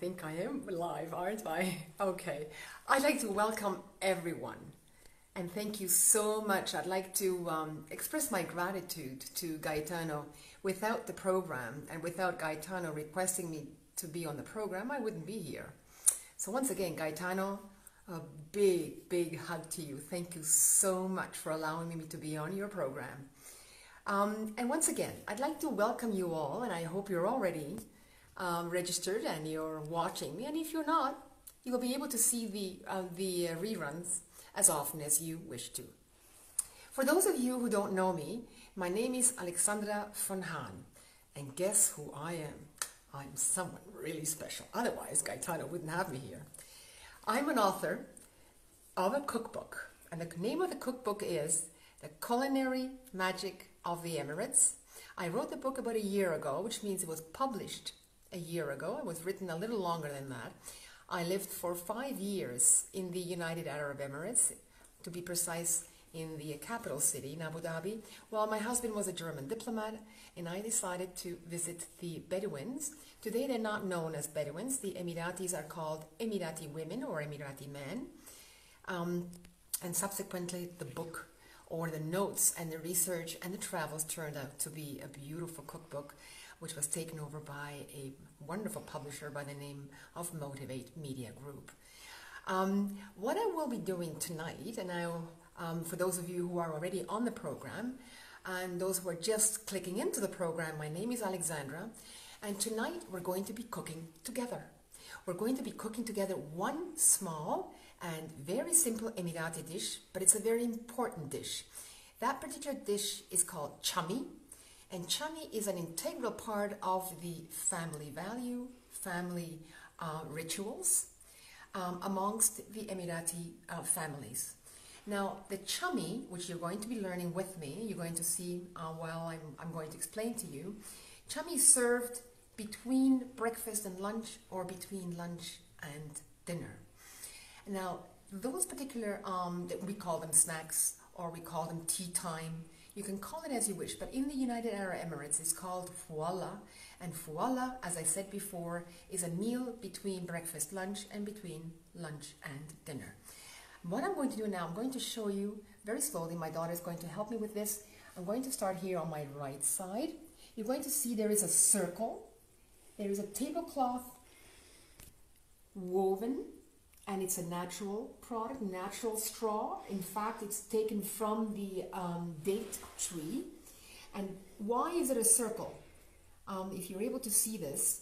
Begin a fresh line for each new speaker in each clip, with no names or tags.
think I am live, aren't I? Okay. I'd like to welcome everyone and thank you so much. I'd like to express my gratitude to Gaetano. Without the program and without Gaetano requesting me to be on the program, I wouldn't be here. So once again, Gaetano, a big, big hug to you. Thank you so much for allowing me to be on your program. And once again, I'd like to welcome you all, and I hope you're already registered and you're watching me. And if you're not, you'll be able to see the reruns as often as you wish to. For those of you who don't know me, my name is Alexandra von Hahn, and guess who I am? I'm someone really special. Otherwise, Gaetano wouldn't have me here. I'm an author of a cookbook, and the name of the cookbook is The Culinary Magic of the Emirates. I wrote the book about a year ago, which means it was published a year ago. It was written a little longer than that. I lived for 5 years in the United Arab Emirates, to be precise, in the capital city, in Abu Dhabi, while my husband was a German diplomat, and I decided to visit the Bedouins. Today they're not known as Bedouins. The Emiratis are called Emirati women or Emirati men. And subsequently the book or the notes and the research and the travels turned out to be a beautiful cookbook, which was taken over by a wonderful publisher by the name of Motivate Media Group. What I will be doing tonight, and for those of you who are already on the program, and those who are just clicking into the program, my name is Alexandra, and tonight we're going to be cooking together. We're going to be cooking together one small and very simple Emirati dish, but it's a very important dish. That particular dish is called chami, and chami is an integral part of the family value, family rituals amongst the Emirati families. Now, the chami, which you're going to be learning with me, you're going to see while I'm going to explain to you, chami is served between breakfast and lunch or between lunch and dinner. Now, those particular, we call them snacks or we call them tea time. You can call it as you wish, but in the United Arab Emirates, it's called fuala. And fuala, as I said before, is a meal between breakfast, lunch, and between lunch and dinner. What I'm going to do now, I'm going to show you very slowly. My daughter is going to help me with this. I'm going to start here on my right side. You're going to see there is a circle. There is a tablecloth woven, and it's a natural product, natural straw. In fact, it's taken from the date tree. And why is it a circle? If you're able to see this,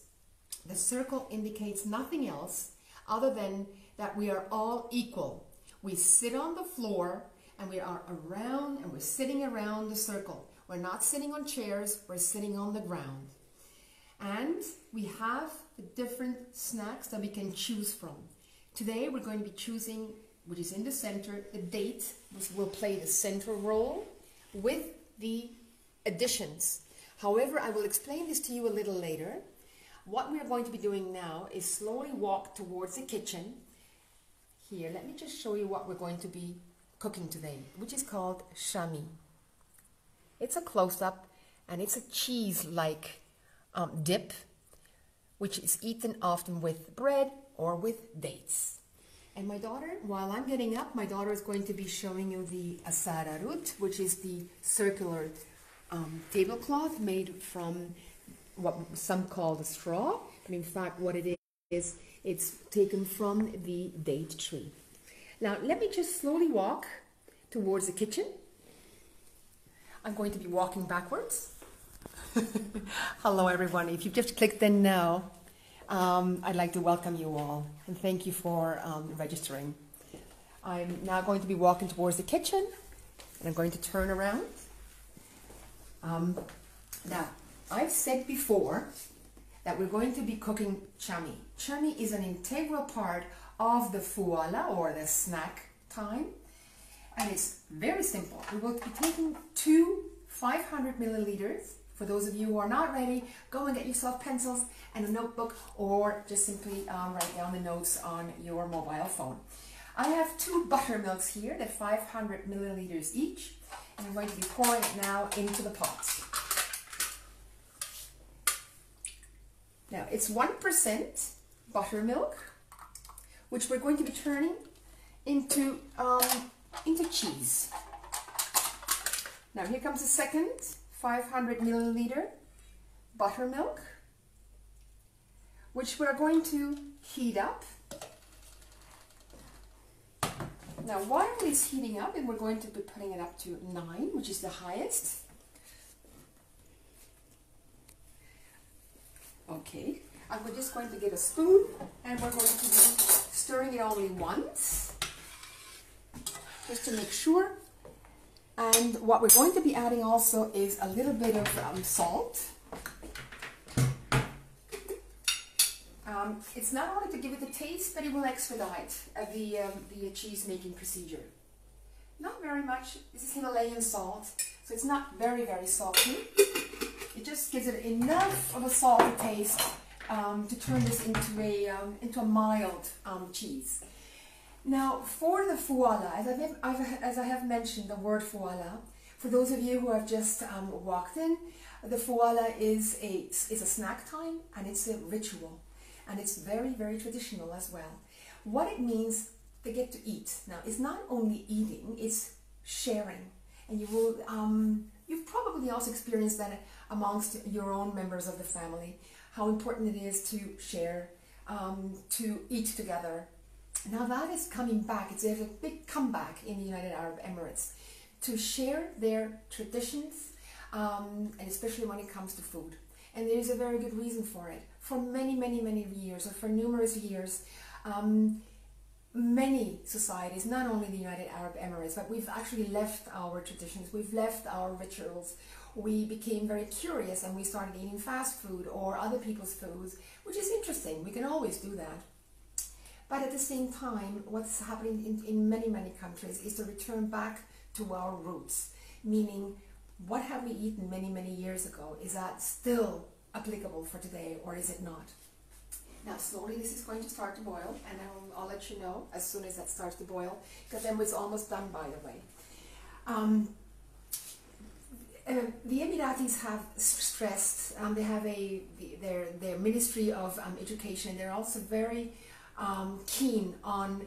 the circle indicates nothing else other than that we are all equal. We sit on the floor and we are around and we're sitting around the circle. We're not sitting on chairs, we're sitting on the ground. And we have the different snacks that we can choose from. Today we're going to be choosing, which is in the center, the date, which will play the central role with the additions. However, I will explain this to you a little later. What we are going to be doing now is slowly walk towards the kitchen. Here, let me just show you what we're going to be cooking today, which is called chami. It's a close-up and it's a cheese-like dip, which is eaten often with bread or with dates. And my daughter, while I'm getting up, my daughter is going to be showing you the asararut, which is the circular tablecloth made from what some call the straw, but in fact what it is, it's taken from the date tree. Now let me just slowly walk towards the kitchen. I'm going to be walking backwards. Hello everyone, if you've just clicked in now, I'd like to welcome you all and thank you for registering. I'm now going to be walking towards the kitchen and I'm going to turn around. Now, I've said before that we're going to be cooking chami. Chami is an integral part of the fuala or the snack time, and it's very simple. We will be taking 2 500 milliliters. For those of you who are not ready, go and get yourself pencils and a notebook, or just simply write down the notes on your mobile phone. I have 2 buttermilks here, they're 500 milliliters each, and I'm going to be pouring it now into the pot. Now, it's 1% buttermilk, which we're going to be turning into cheese. Now here comes the second 500 milliliter buttermilk, which we're going to heat up. Now while it's heating up, and we're going to be putting it up to 9, which is the highest. Okay, and we're just going to get a spoon, and we're going to be stirring it only once, just to make sure. And what we're going to be adding also is a little bit of salt. It's not only to give it the taste, but it will expedite the cheese making procedure. Not very much. This is Himalayan salt, so it's not very, very salty. It just gives it enough of a salty taste to turn this into a mild cheese. Now, for the foie, as I have mentioned the word foie, for those of you who have just walked in, the foie is a snack time, and it's a ritual, and it's very, very traditional as well. What it means, they get to eat. Now, it's not only eating, it's sharing, and you've probably also experienced that amongst your own members of the family, how important it is to share, to eat together. Now that is coming back. It's a big comeback in the United Arab Emirates to share their traditions, and especially when it comes to food. And there is a very good reason for it. For many, many, many years, or for numerous years, many societies, not only the United Arab Emirates, but we've actually left our traditions, we've left our rituals. We became very curious, and we started eating fast food or other people's foods, which is interesting. We can always do that. But at the same time, what's happening in many, many countries is to return back to our roots, meaning what have we eaten many, many years ago? Is that still applicable for today, or is it not? Now slowly this is going to start to boil, and I'll let you know as soon as that starts to boil, because then it's almost done, by the way. The Emiratis have stressed, they have their Ministry of Education, they're also very keen on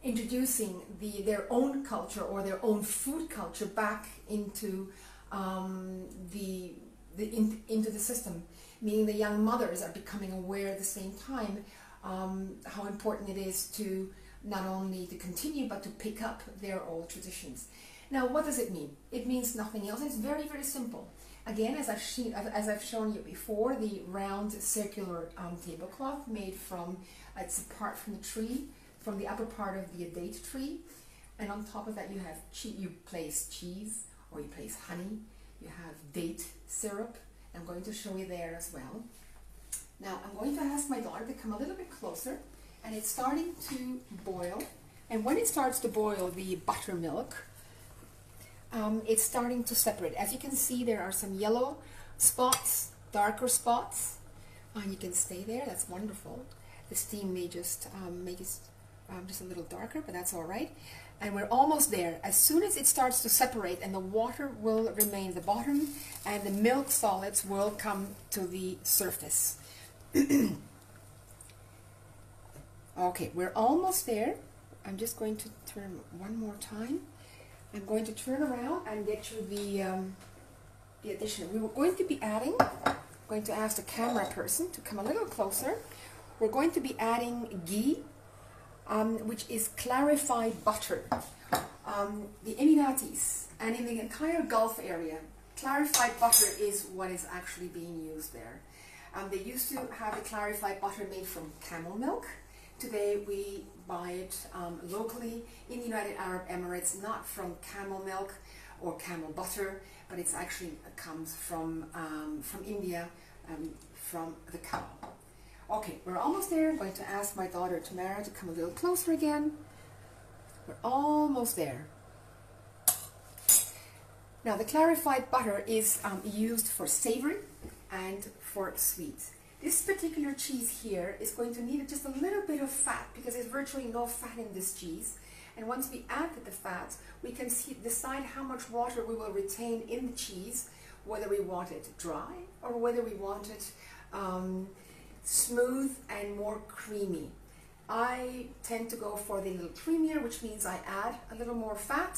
introducing their own culture or their own food culture back into the system, meaning the young mothers are becoming aware at the same time how important it is to not only to continue but to pick up their old traditions. Now, what does it mean? It means nothing else. It's very, very simple. Again, as I've shown you before, the round circular tablecloth made from, it's apart from the tree, from the upper part of the date tree, and on top of that you place cheese, or you place honey, you have date syrup. I'm going to show you there as well. Now I'm going to ask my daughter to come a little bit closer, and it's starting to boil, and when it starts to boil, the buttermilk, it's starting to separate. As you can see, there are some yellow spots, darker spots, and you can stay there. That's wonderful. The steam may just make it just a little darker, but that's all right. And we're almost there. As soon as it starts to separate, and the water will remain at the bottom, and the milk solids will come to the surface. Okay, we're almost there. I'm just going to turn one more time. I'm going to turn around and get you the addition. We were going to be adding, going to ask the camera person to come a little closer. We're going to be adding ghee, which is clarified butter. The Emiratis and in the entire Gulf area, clarified butter is what is actually being used there. They used to have the clarified butter made from camel milk. Today we buy it locally in the United Arab Emirates, not from camel milk or camel butter, but it's actually comes from India, from the cow. Okay, we're almost there. I'm going to ask my daughter Tamara to come a little closer again. We're almost there. Now the clarified butter is used for savory and for sweet. This particular cheese here is going to need just a little bit of fat, because there's virtually no fat in this cheese. And once we add the fat, we can decide how much water we will retain in the cheese, whether we want it dry or whether we want it smooth and more creamy. I tend to go for the little creamier, which means I add a little more fat,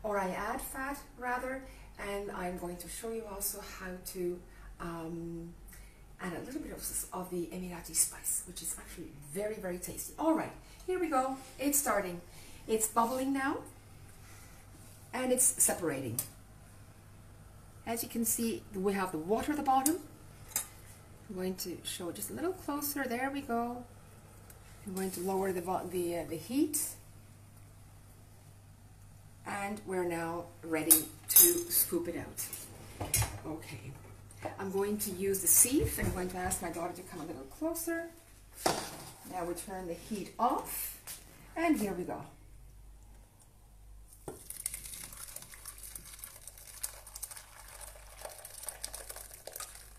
or I add fat rather, and I'm going to show you also how to add a little bit of the Emirati spice, which is actually very, very tasty. All right, here we go. It's starting. It's bubbling now, and it's separating. As you can see, we have the water at the bottom. I'm going to show it just a little closer. There we go. I'm going to lower the heat, and we're now ready to scoop it out. Okay, I'm going to use the sieve, and I'm going to ask my daughter to come a little closer. Now we turn the heat off, and here we go.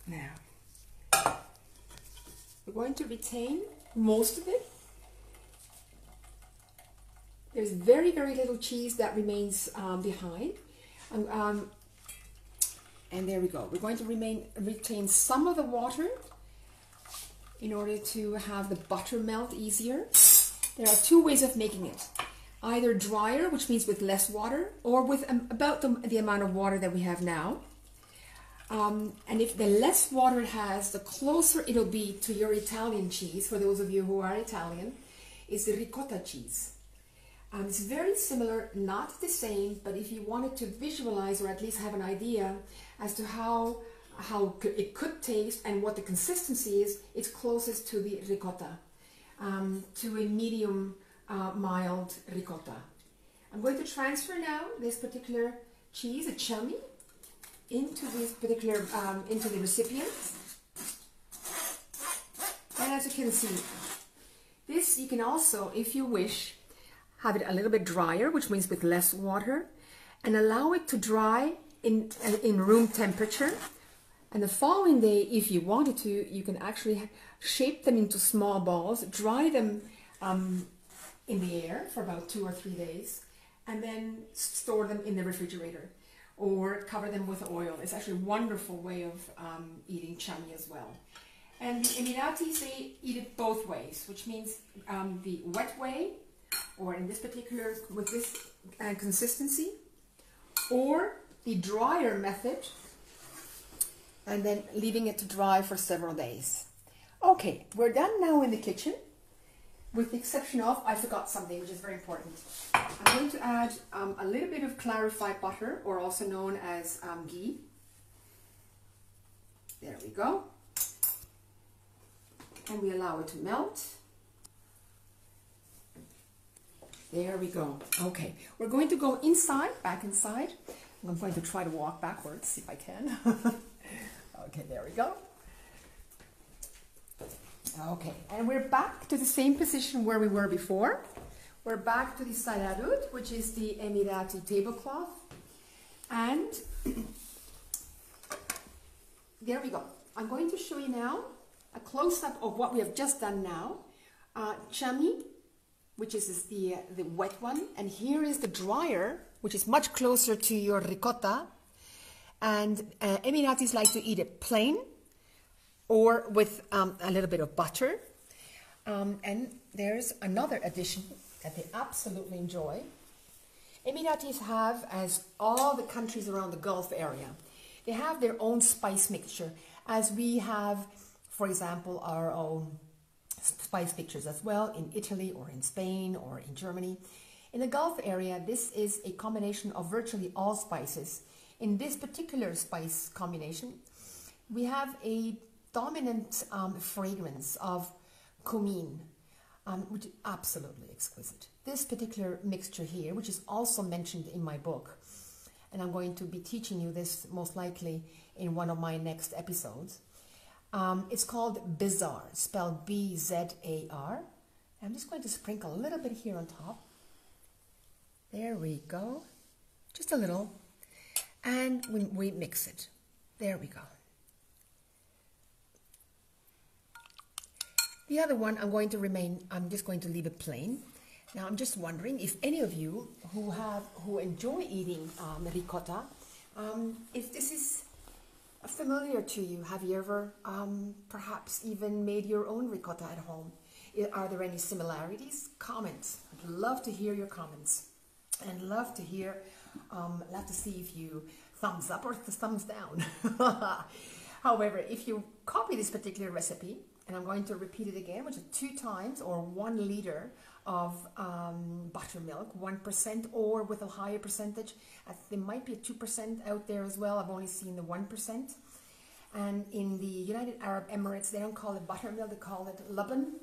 Now, we're going to retain most of it. There's very, very little cheese that remains behind. And there we go. We're going to retain some of the water in order to have the butter melt easier. There are two ways of making it. Either drier, which means with less water, or with about the amount of water that we have now. And if the less water it has, the closer it'll be to your Italian cheese, for those of you who are Italian, is the ricotta cheese. It's very similar, not the same, but if you wanted to visualize or at least have an idea as to how it could taste and what the consistency is, it's closest to the ricotta, to a medium mild ricotta. I'm going to transfer now this particular cheese, a chummy, into this particular into the recipient. And as you can see, this you can also, if you wish, have it a little bit drier, which means with less water, and allow it to dry in room temperature. And the following day, if you wanted to, you can actually shape them into small balls, dry them in the air for about 2 or 3 days, and then store them in the refrigerator or cover them with oil. It's actually a wonderful way of eating chami as well. And the Emiratis, they eat it both ways, which means the wet way, or in this particular, with this consistency, or the drier method, and then leaving it to dry for several days. Okay, we're done now in the kitchen, with the exception of, I forgot something which is very important. I'm going to add a little bit of clarified butter, or also known as ghee. There we go. And we allow it to melt. There we go. Okay, we're going to go inside, back inside. I'm going to try to walk backwards, see if I can. Okay, there we go. Okay, and we're back to the same position where we were before. We're back to the saladut, which is the Emirati tablecloth. And there we go. I'm going to show you now a close-up of what we have just done now. Chami, which is the wet one, and here is the drier, which is much closer to your ricotta. And Emiratis like to eat it plain or with a little bit of butter. And there's another addition that they absolutely enjoy. Emiratis have, as all the countries around the Gulf area, they have their own spice mixture, as we have, for example, our own spice mixtures as well in Italy or in Spain or in Germany. In the Gulf area, this is a combination of virtually all spices. In this particular spice combination, we have a dominant fragrance of cumin, which is absolutely exquisite. This particular mixture here, which is also mentioned in my book, and I'm going to be teaching you this most likely in one of my next episodes. It's called Bizarre, spelled B-Z-A-R. I'm just going to sprinkle a little bit here on top. There we go, just a little. And we mix it. There we go. The other one I'm just going to leave it plain. Now I'm just wondering if any of you who enjoy eating ricotta, if this is familiar to you? Have you ever perhaps even made your own ricotta at home? Are there any similarities? Comments. I'd love to hear your comments, and love to see if you thumbs up or thumbs down. However, if you copy this particular recipe, and I'm going to repeat it again, which is 2 times or 1 liter of buttermilk, 1%, or with a higher percentage. There might be a 2% out there as well. I've only seen the 1%. And in the United Arab Emirates, they don't call it buttermilk, they call it laban,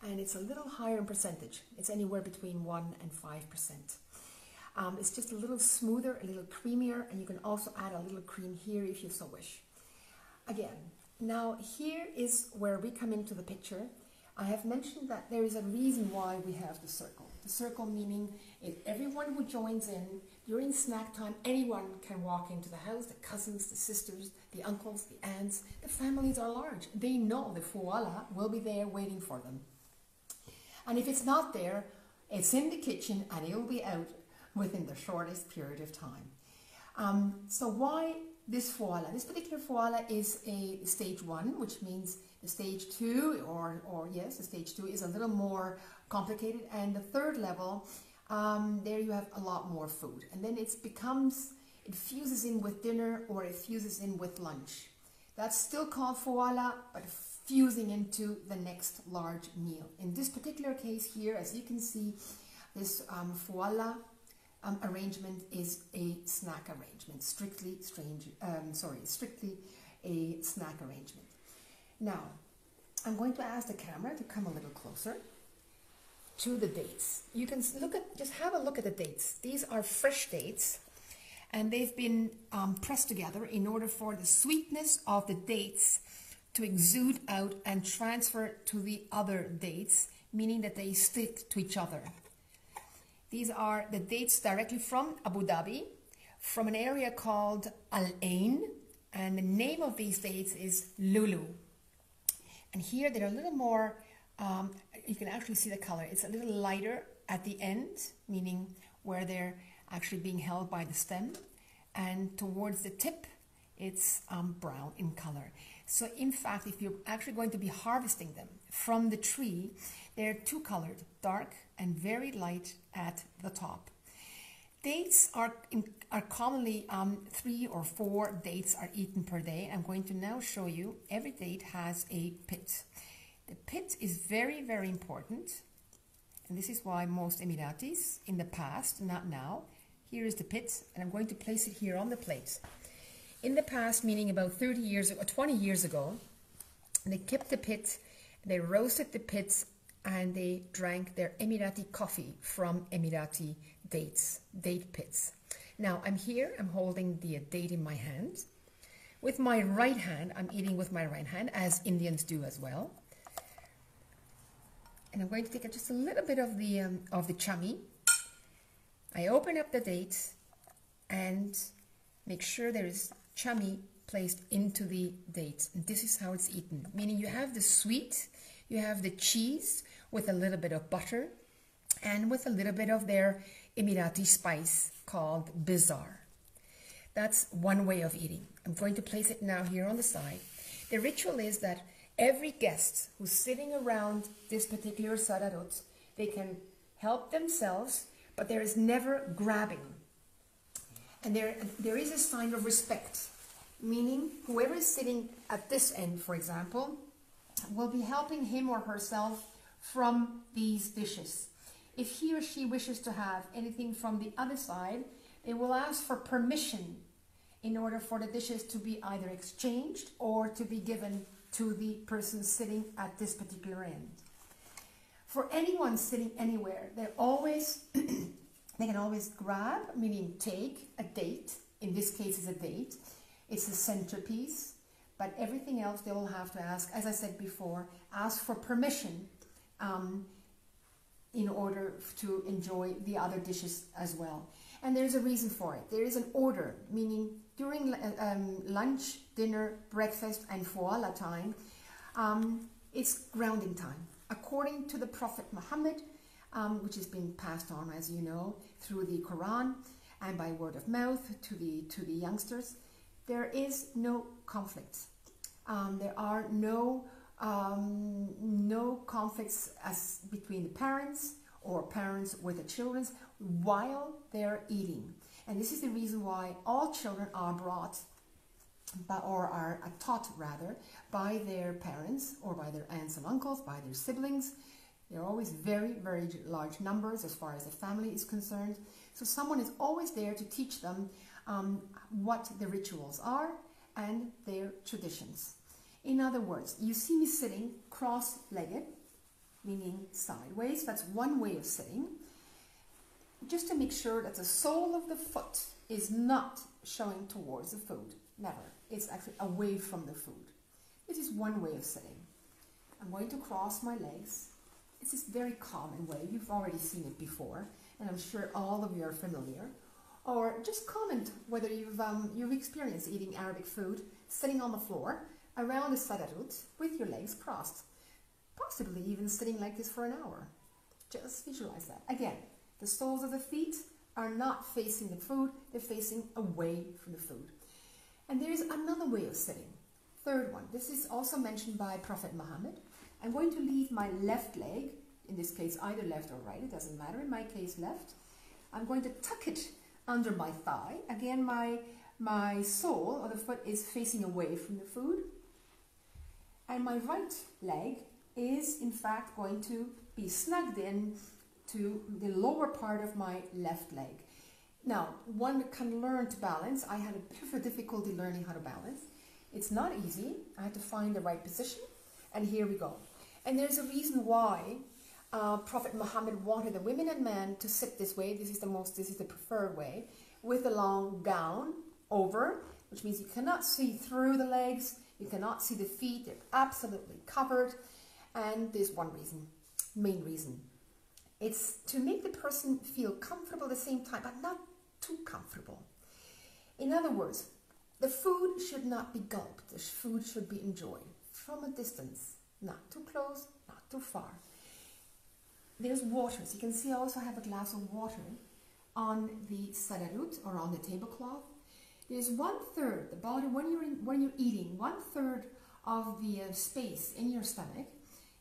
and it's a little higher in percentage. It's anywhere between 1 and 5%. It's just a little smoother, a little creamier, and you can also add a little cream here if you so wish. Again, now here is where we come into the picture. I have mentioned that there is a reason why we have the circle. The circle meaning if everyone who joins in during snack time, anyone can walk into the house, the cousins, the sisters, the uncles, the aunts, the families are large. They know the fouala will be there waiting for them. And if it's not there, it's in the kitchen and it will be out within the shortest period of time. So why this fouala? This particular fouala is a stage 1, which means the stage 2, the stage 2 is a little more complicated, and the 3rd level, there you have a lot more food, and then it fuses in with dinner or it fuses in with lunch. That's still called fouala, but fusing into the next large meal. In this particular case here, as you can see, this fouala arrangement is a snack arrangement, strictly a snack arrangement. Now, I'm going to ask the camera to come a little closer to the dates. You can just have a look at the dates. These are fresh dates, and they've been pressed together in order for the sweetness of the dates to exude out and transfer to the other dates, meaning that they stick to each other. These are the dates directly from Abu Dhabi, from an area called Al Ain, and the name of these dates is Lulu. And here they're a little more, you can actually see the color. It's a little lighter at the end, meaning where they're actually being held by the stem. And towards the tip, it's brown in color. So in fact, if you're actually going to be harvesting them from the tree, they're 2-colored, dark and very light at the top. Dates are commonly 3 or 4 dates are eaten per day. I'm going to now show you every date has a pit. The pit is very, very important. And this is why most Emiratis in the past, not now, here is the pit, and I'm going to place it here on the plate. In the past, meaning about 30 years or 20 years ago, they kept the pit, they roasted the pits, and they drank their Emirati coffee from Emirati date pits. Now I'm holding the date in my hand. With my right hand, I'm eating with my right hand, as Indians do as well. And I'm going to take just a little bit of the chami. I open up the date and make sure there is chami placed into the date. And this is how it's eaten, meaning you have the sweet, you have the cheese with a little bit of butter and with a little bit of their Emirati spice called bizar. That's one way of eating. I'm going to place it now here on the side. The ritual is that every guest who's sitting around this particular sararot, they can help themselves, but there is never grabbing. And there is a sign of respect, meaning whoever is sitting at this end, for example, will be helping him or herself from these dishes. If he or she wishes to have anything from the other side, they will ask for permission in order for the dishes to be either exchanged or to be given to the person sitting at this particular end. For anyone sitting anywhere, they can always grab, meaning take a date. In this case, it's a date. It's a centerpiece, but everything else they will have to ask, as I said before, ask for permission in order to enjoy the other dishes as well. And there's a reason for it. There is an order, meaning during lunch, dinner, breakfast, and fouala time, it's grounding time. According to the Prophet Muhammad, which has been passed on, as you know, through the Quran and by word of mouth to the youngsters, there is no conflict. There are no conflicts as between the parents or parents with the children while they're eating. And this is the reason why all children are brought or are taught rather by their parents or by their aunts and uncles, by their siblings. There are always very, very large numbers as far as the family is concerned. So someone is always there to teach them what the rituals are and their traditions. In other words, you see me sitting cross-legged, meaning sideways. That's one way of sitting. Just to make sure that the sole of the foot is not showing towards the food. Never. It's actually away from the food. This is one way of sitting. I'm going to cross my legs. It's this very common way. You've already seen it before, and I'm sure all of you are familiar. Or just comment whether you've experienced eating Arabic food sitting on the floor around the sadarut with your legs crossed. Possibly even sitting like this for an hour. Just visualize that. Again, the soles of the feet are not facing the food, they're facing away from the food. And there's another way of sitting. Third one. This is also mentioned by Prophet Muhammad. I'm going to leave my left leg, in this case either left or right, it doesn't matter, in my case left. I'm going to tuck it under my thigh. Again, my sole of the foot is facing away from the food. And my right leg is in fact going to be snugged in to the lower part of my left leg. Now, one can learn to balance. I had a bit of a difficulty learning how to balance. It's not easy. I had to find the right position, and here we go. And there's a reason why Prophet Muhammad wanted the women and men to sit this way. This is the preferred way, with a long gown over, which means you cannot see through the legs, you cannot see the feet, they're absolutely covered. And there's one reason, main reason. It's to make the person feel comfortable at the same time, but not too comfortable. In other words, the food should not be gulped. The food should be enjoyed from a distance, not too close, not too far. There's water. So you can see I also have a glass of water on the sadarut or on the tablecloth. There's 1/3, the body, when you're eating, 1/3 of the space in your stomach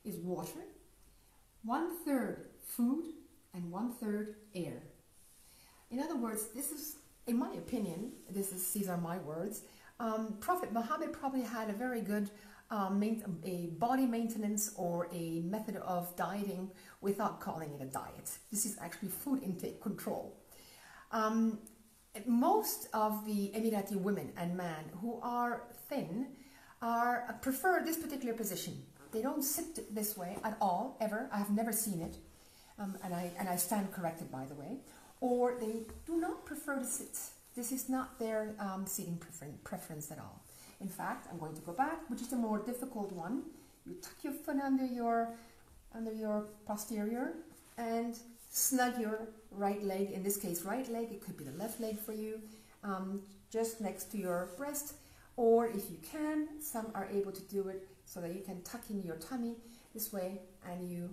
is water, 1/3 food, and 1/3 air. In other words, this is, in my opinion, these are my words, Prophet Muhammad probably had a very good a body maintenance or a method of dieting without calling it a diet. This is actually food intake control. Most of the Emirati women and men who are thin prefer this particular position. They don't sit this way at all, ever. I have never seen it. And I stand corrected, by the way. Or they do not prefer to sit. This is not their seating preference at all. In fact, I'm going to go back, which is the more difficult one. You tuck your foot under your posterior and snug your right leg. In this case, right leg. It could be the left leg for you, just next to your breast. Or if you can, some are able to do it so that you can tuck in your tummy this way, and you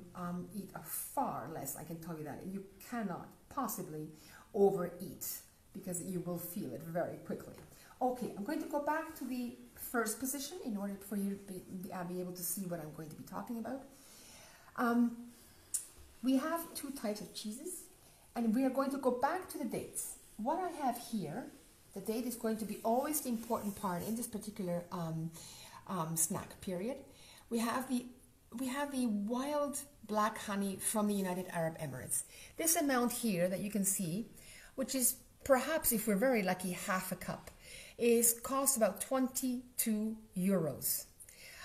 eat far less. I can tell you that. You cannot possibly overeat because you will feel it very quickly. Okay, I'm going to go back to the first position in order for you to be able to see what I'm going to be talking about. We have 2 types of cheeses, and we are going to go back to the dates. What I have here, the date is going to be always the important part in this particular snack period. We have the wild black honey from the United Arab Emirates. This amount here that you can see, which is perhaps, if we're very lucky, half a cup, costs about 22 euros.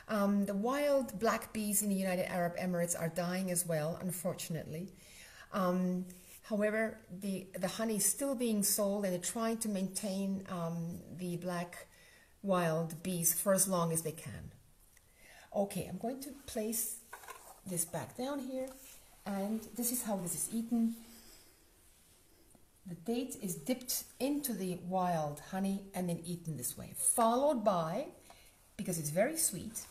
The wild black bees in the United Arab Emirates are dying as well, unfortunately. However, the honey is still being sold, and they're trying to maintain the black wild bees for as long as they can. Okay, I'm going to place this back down here, and this is how this is eaten. The date is dipped into the wild honey and then eaten this way, followed by, because it's very sweet,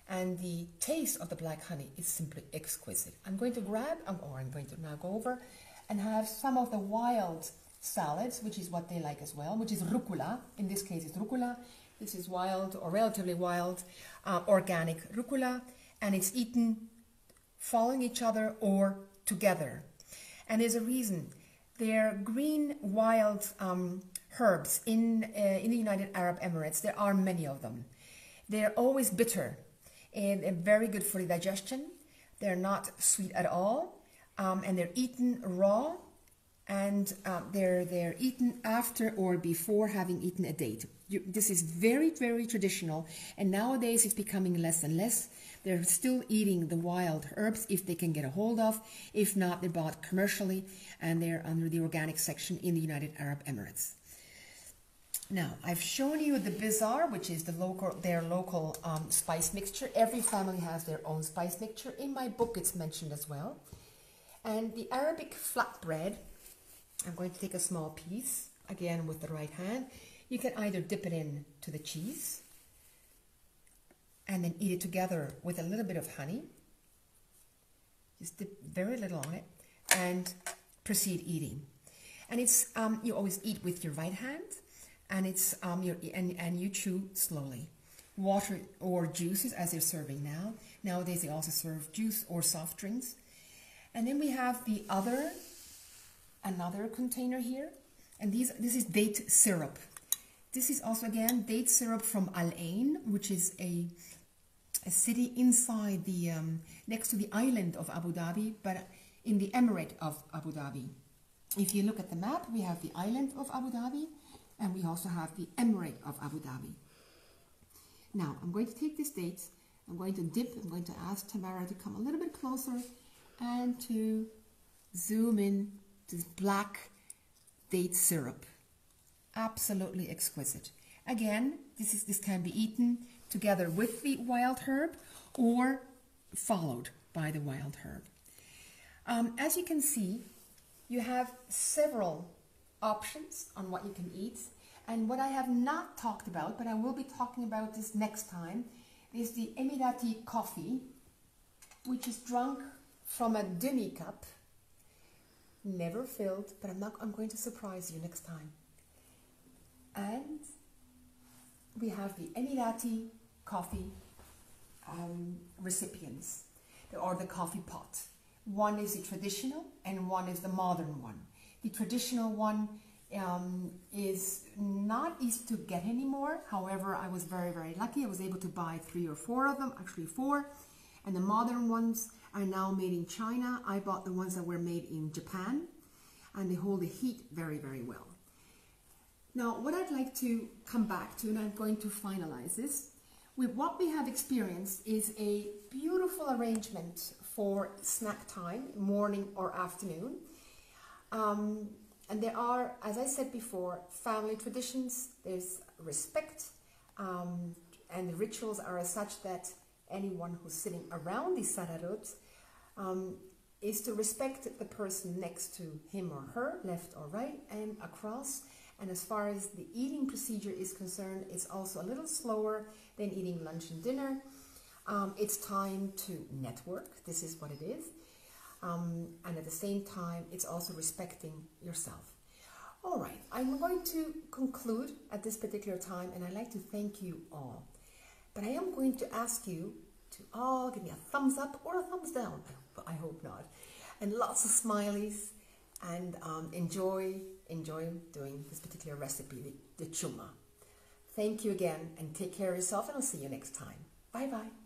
and the taste of the black honey is simply exquisite. I'm going to now go over and have some of the wild salads, which is what they like as well, which is rucola. In this case, it's rucola. This is wild or relatively wild, organic rucola, and it's eaten following each other or together. And there's a reason. They're green wild herbs in the United Arab Emirates. There are many of them. They're always bitter and very good for the digestion. They're not sweet at all, and they're eaten raw, and they're eaten after or before having eaten a date. This is very, very traditional, and nowadays it's becoming less and less. They're still eating the wild herbs if they can get a hold of. If not, they're bought commercially, and they're under the organic section in the United Arab Emirates. Now, I've shown you the bizarre, which is their local spice mixture. Every family has their own spice mixture. In my book, it's mentioned as well. And the Arabic flatbread, I'm going to take a small piece, again with the right hand. You can either dip it in to the cheese and then eat it together with a little bit of honey. Just dip very little on it and proceed eating. And it's you always eat with your right hand, and it's and you chew slowly. Water or juices as they're serving now. Nowadays they also serve juice or soft drinks. And then we have the another container here, and this is date syrup. This is also again date syrup from Al Ain, which is a city inside the next to the island of Abu Dhabi, but in the Emirate of Abu Dhabi. If you look at the map, we have the island of Abu Dhabi, and we also have the Emirate of Abu Dhabi. Now, I'm going to take this date, I'm going to dip, I'm going to ask Tamara to come a little bit closer and to zoom in to this black date syrup. Absolutely exquisite. Again, this can be eaten together with the wild herb or followed by the wild herb. As you can see, you have several options on what you can eat. And what I have not talked about, but I will be talking about this next time, is the Emirati coffee, which is drunk from a demi-cup, never filled, but I'm going to surprise you next time. And we have the Emirati coffee recipients, or the coffee pot. One is the traditional and one is the modern one. The traditional one is not easy to get anymore. However, I was very, very lucky. I was able to buy 3 or 4 of them, actually 4. And the modern ones are now made in China. I bought the ones that were made in Japan, and they hold the heat very, very well. Now, what I'd like to come back to, and I'm going to finalize this, with what we have experienced is a beautiful arrangement for snack time, morning or afternoon. And there are, as I said before, family traditions, there's respect, and the rituals are as such that anyone who's sitting around the sararut is to respect the person next to him or her, left or right, and across. And as far as the eating procedure is concerned, it's also a little slower than eating lunch and dinner. It's time to network, this is what it is. And at the same time, it's also respecting yourself. All right, I'm going to conclude at this particular time, and I'd like to thank you all. But I am going to ask you to all give me a thumbs up or a thumbs down. I hope not. And lots of smileys, and enjoy doing this particular recipe, the chuma. Thank you again, and take care of yourself, and I'll see you next time. Bye-bye.